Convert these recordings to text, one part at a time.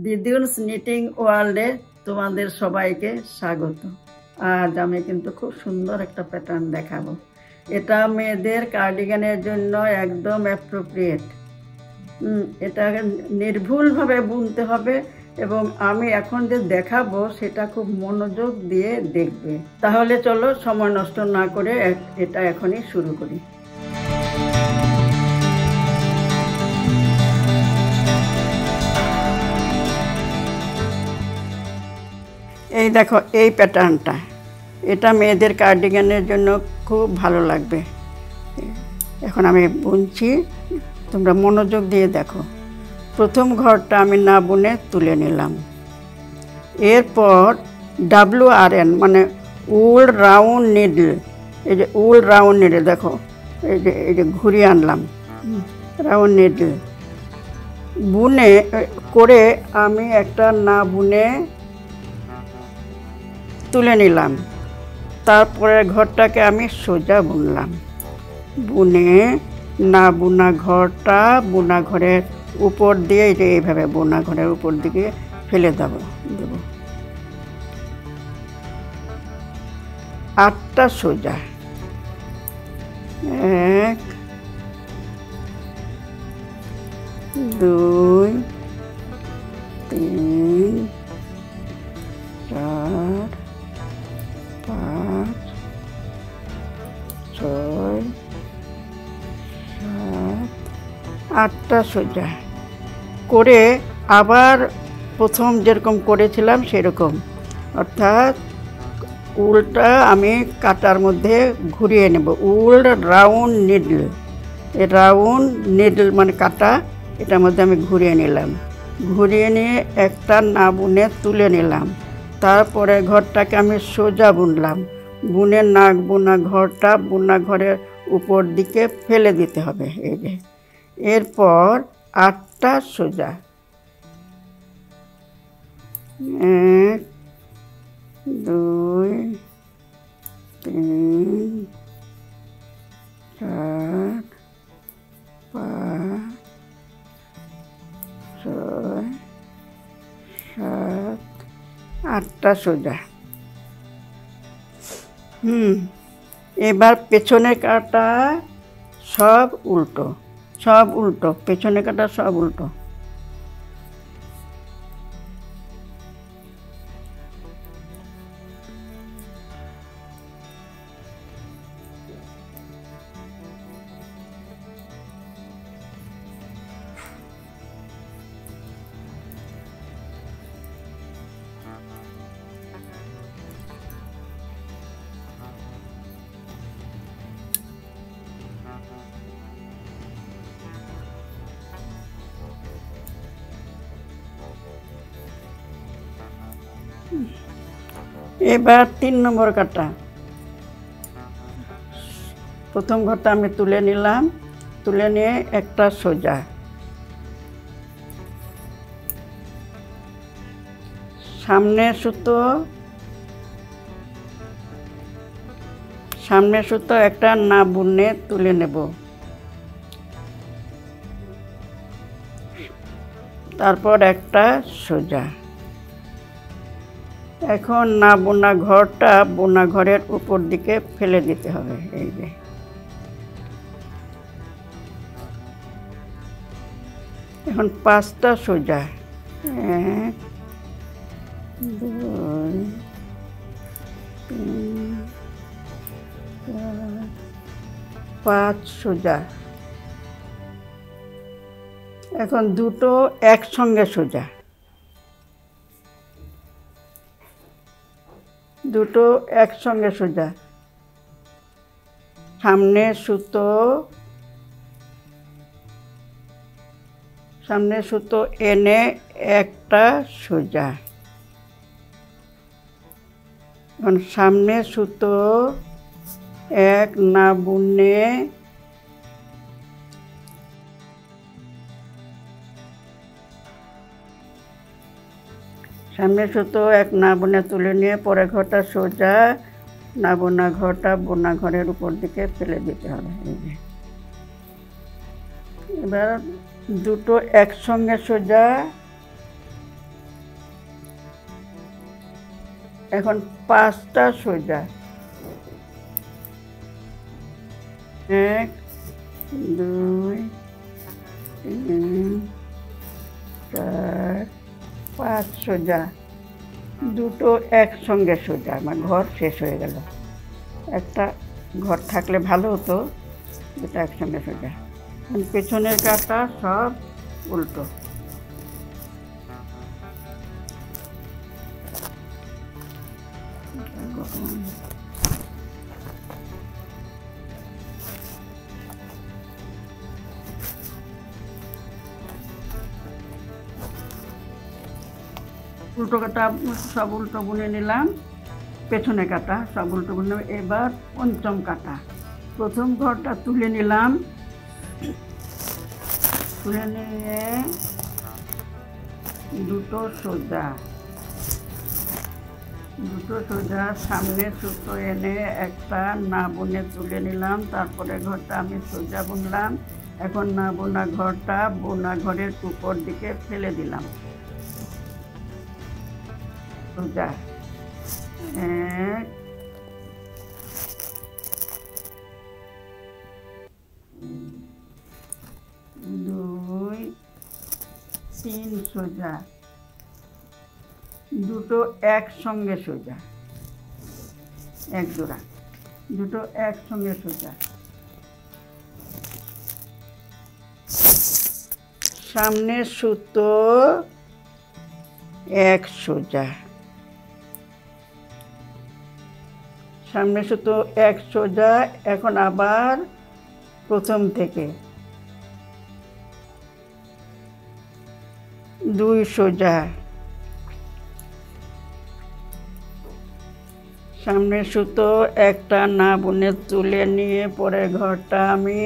বিদ্যুৎ নিটিং ওয়ার্ল্ডে তোমাদের সবাইকে স্বাগত। আজ আমি কিন্তু খুব সুন্দর একটা প্যাটার্ন দেখাবো। এটা মেয়েদের কার্ডিগানের জন্য একদম অ্যাপ্রোপ্রিয়েট। এটা নির্ভুলভাবে বুনতে হবে এবং আমি এখন যে দেখাবো সেটা খুব মনোযোগ দিয়ে দেখবে। তাহলে চলো সময় নষ্ট না করে এটা এখনই শুরু করি। এই দেখো এই প্যাটার্নটা, এটা মেয়েদের কার্ডিগানের জন্য খুব ভালো লাগবে। এখন আমি বুনছি, তোমরা মনোযোগ দিয়ে দেখো। প্রথম ঘরটা আমি না বুনে তুলে নিলাম। এরপর WRN মানে উল রাউন্ড নিডল, এই যে উল রাউন্ড নিডল দেখো, এই যে ঘুরিয়ে আনলাম রাউন্ড নিডল বুনে করে আমি একটা না বুনে তুলে নিলাম। তারপরে ঘরটাকে আমি সোজা বুনলাম, বুনে না বোনা ঘরটা বোনা ঘরের উপর দিয়ে এই যে এইভাবে বোনা ঘরের উপর দিকে ফেলে দেব। 8টা সোজা, 1 2 3 4 5 6 7 8টা সোজা করে আবার প্রথম যেরকম করেছিলাম সেরকম, অর্থাৎ উলটা আমি কাটার মধ্যে ঘুরিয়ে নেব। উল রাউন্ড নিডল, এই রাউন্ড নিডল মানে কাটা, এটার মধ্যে আমি ঘুরিয়ে নিলাম। ঘুরিয়ে নিয়ে একটা না বুনে তুলে নিলাম। তারপরে ঘরটাকে আমি সোজা বুনলাম, বুনে নাক বোনা ঘরটা বোনা ঘরের উপর দিকে ফেলে দিতে হবে। এই যে এরপর 8টা সোজা, 1 2 3 4 5 6 7 8টা সোজা। এবার পেছনের কাটা সব উল্টো, সব উল্টো, পেছনের কাটা সব উল্টো। এবার 3 নম্বর কাটা, প্রথম ঘরটা আমি তুলে নিলাম, তুলে নিয়ে একটা সোজা, সামনের সুতো একটা না বুনে তুলে নেব। তারপর একটা সোজা। এখন না বোনা ঘরটা বোনা ঘরের উপর দিকে ফেলে দিতে হবে। এই যে এখন 5টা সোজা, 1 2 3 4 5 সোজা। এখন দুটো একসঙ্গে সোজা, দুটো একসঙ্গে সোজা, সামনের সুতো এনে একটা সোজা। এখন সামনের সুতো এক না বুনে সামনের সুতো এক না বুনে তুলে নিয়ে পরের ঘরটা সোজা, না বোনা ঘরটা বোনা ঘরের উপর দিকে ফেলে দিতে হবে। এবার দুটো একসঙ্গে সোজা, এখন 5টা সোজা, 1 2 3 4 5 সোজা, দুটো একসঙ্গে সোজা। আমার ঘর শেষ হয়ে গেল। একটা ঘর থাকলে ভালো হতো, দুটো একসঙ্গে সোজা। পেছনের কাটা সব উল্টো। উল্টো কাটা সব উল্টো বুনে নিলাম, পেছনে কাটা সব উল্টো বুনে নিলাম। এবার পঞ্চম কাটা, প্রথম ঘরটা তুলে নিলাম, তুলে নিয়ে দুটো সোজা, সামনে সুতো এনে একটা না বুনে তুলে নিলাম। তারপরে ঘরটা আমি সোজা বুনলাম। এখন না বোনা ঘরটা বোনা ঘরের উপর দিকে ফেলে দিলাম। সোজা 1 2 3 সোজা, দুটো একসঙ্গে সোজা, এক জোড়া, দুটো একসঙ্গে সোজা। সামনে সুতো এক সোজা, সামনে সুতো এক সোজা। এখন আবার প্রথম থেকে 2 সোজা, সামনে সুতো একটা না বুনে তুলে নিয়ে পরের ঘরটা আমি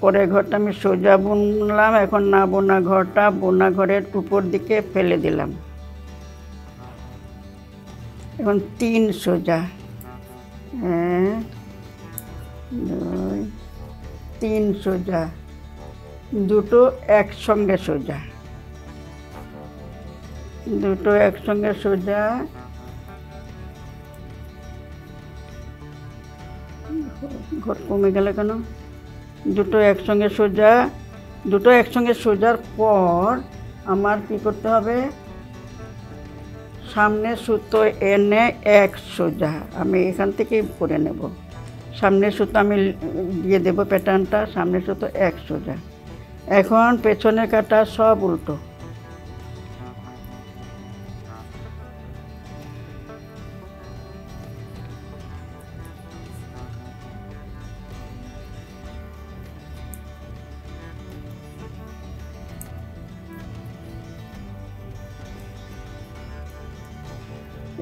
পরের ঘরটা আমি সোজা বুনলাম। এখন না বোনা ঘরটা বোনা ঘরের উপর দিকে ফেলে দিলাম। এখন 3 সোজা, 1 2 3 সোজা, দুটো একসঙ্গে সোজা, দুটো একসঙ্গে সোজা। ঘর কমে গেল কেন? দুটো একসঙ্গে সোজা, দুটো একসঙ্গে সোজার পর আমার কি করতে হবে? সামনে সুতো এনে এক সোজা আমি এখান থেকেই করে নেব। সামনে সুতো আমি দিয়ে দেব প্যাটার্নটা, সামনে সুতো এক সোজা। এখন পেছনে কাটা সব উল্টো।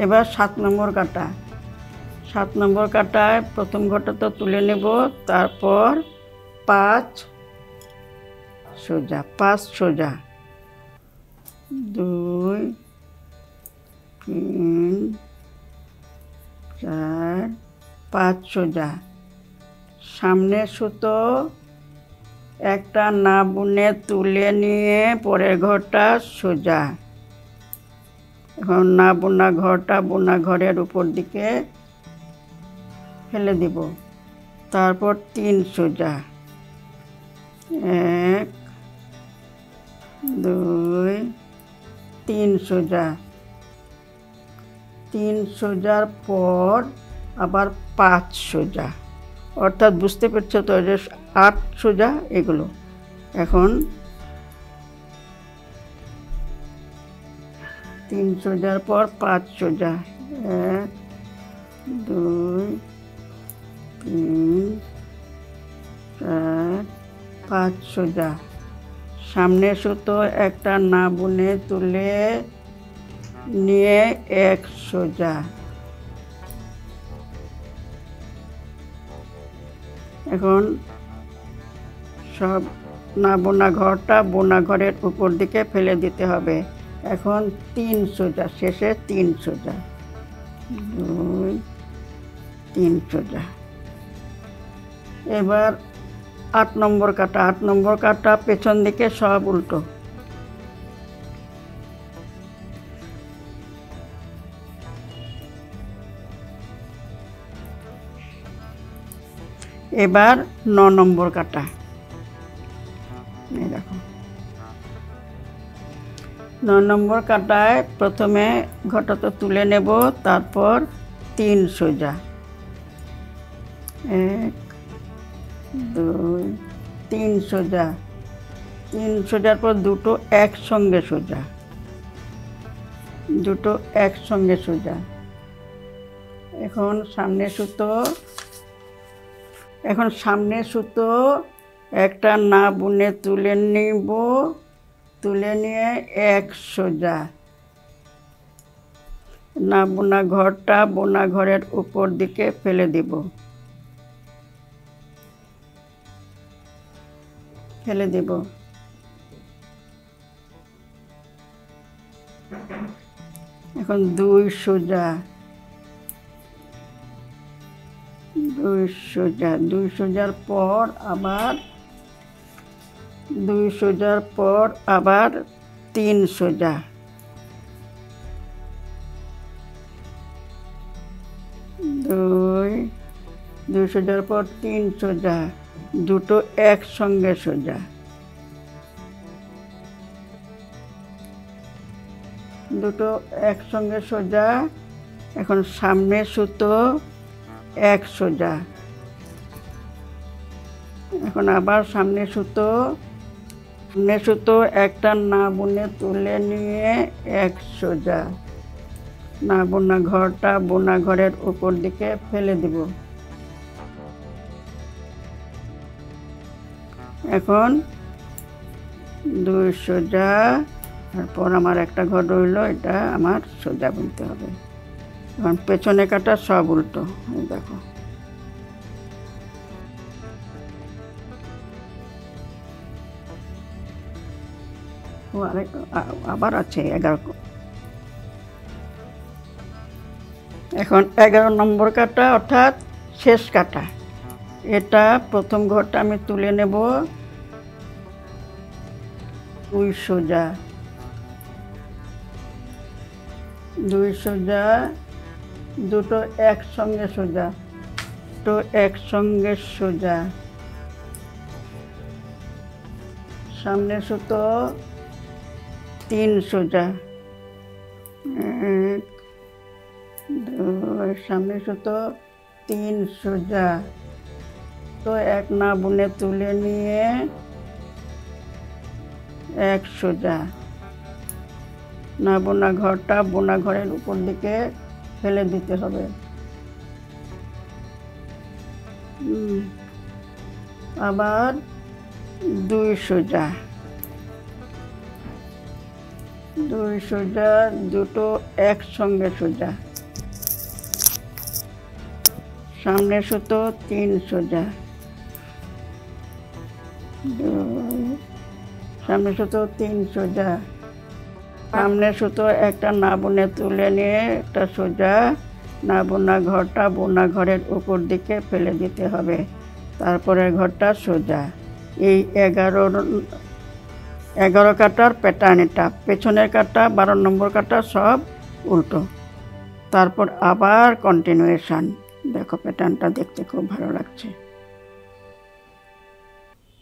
এবার 7 নম্বর কাটা, 7 নম্বর কাটায় প্রথম ঘরটা তো তুলে নেব, তারপর 5 সোজা, 5 সোজা, 2 3 4 5 সোজা। সামনে সুতো একটা না বুনে তুলে নিয়ে পরের ঘরটা সোজা। এখন না বোনা ঘরটা বোনা ঘরের উপর দিকে ফেলে দিব। তারপর 3 সোজা, 1 2 3 সোজা, 3 সোজার পর আবার 5 সোজা, অর্থাৎ বুঝতে পারছো তো যে 8 সোজা এগুলো। এখন 3 সোজার পর 5 সোজা, 1 2 3 4 5 সোজা। সামনে সুতো একটা না বুনে তুলে নিয়ে এক সোজা। এখন সব না বোনা ঘরটা বোনা ঘরের উপর দিকে ফেলে দিতে হবে। এখন 3 সোজা, শেষে 3 সোজা, 2 3 সোজা। এবার 8 নম্বর কাটা। 8 নম্বর কাটা পেছন দিকে সব উল্টো। এবার 9 নম্বর কাটা। এই দেখো 9 নম্বর কাটায় প্রথমে ঘরটা তুলে নেব, তারপর 3 সোজা, 1 2 3 সোজা। 3 সোজার পর দুটো একসঙ্গে সোজা, দুটো একসঙ্গে সোজা। এখন সামনে সুতো একটা না বুনে তুলে নিব, তুলে নিয়ে 1 সোজা। না বোনা ঘরটা বোনা ঘরের উপর দিকে ফেলে দেব, ফেলে দেব। এখন 2 সোজা, 2 সোজা। 2 সোজার পর আবার 2 সোজার পর আবার 3 সোজা, 2 সোজার পর 3 সোজা, দুটো একসঙ্গে সোজা, দুটো একসঙ্গে সোজা। এখন সামনে সুতো 1 সোজা। এখন আবার সামনে সুতো একটা না বুনে তুলে নিয়ে 1 সোজা। না বোনা ঘরটা বোনা ঘরের উপর দিকে ফেলে দিব। এখন 2 সোজা, তারপর আমার একটা ঘর রইল, এটা আমার সোজা বুনতে হবে। এখন পেছনে কাটা সব উল্টো। দেখো আবার আছে 11। এখন 11 নম্বর কাটা অর্থাৎ শেষ কাটা। এটা প্রথম ঘরটা আমি তুলে নেব, 2 সোজা, 2 সোজা, দুটো একসঙ্গে সোজা, দুটো একসঙ্গে সোজা। সামনে সুতো 3 সোজা, 1 2, সামনে সুতো 3 সোজা। তো 1 না বুনে তুলে নিয়ে 1 সোজা। না বোনা ঘরটা বোনা ঘরের উপর দিকে ফেলে দিতে হবে। আবার 2 সোজা, 2 সোজা, দুটো একসঙ্গে সোজা। সামনে সুতো 3 সোজা, সামনে সুতো 3 সোজা। সামনে সুতো একটা না বুনে তুলে নিয়ে একটা সোজা, না বোনা ঘরটা বোনা ঘরের উপর দিকে ফেলে দিতে হবে। তারপরে ঘরটা সোজা। এই 11 কাটার প্যাটার্ন এটা। পেছনের কাটা 12 নম্বর কাটা সব উল্টো। তারপর আবার কন্টিনিউয়েশন। দেখো প্যাটার্নটা দেখতে খুব ভালো লাগছে।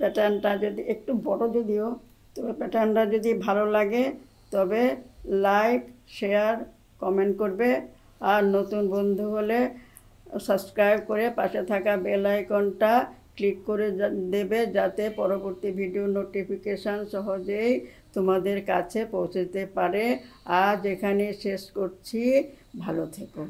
প্যাটার্নটা যদি একটু বড় যদিও, তবে প্যাটার্নটা যদি ভালো লাগে তবে লাইক শেয়ার কমেন্ট করবে। আর নতুন বন্ধু হলে সাবস্ক্রাইব করে পাশে থাকা বেল আইকনটা ক্লিক করে দেবে, যাতে পরবর্তী ভিডিও নোটিফিকেশান সহজেই তোমাদের কাছে পৌঁছতে পারে। আজ এখানে শেষ করছি। ভালো থেকো।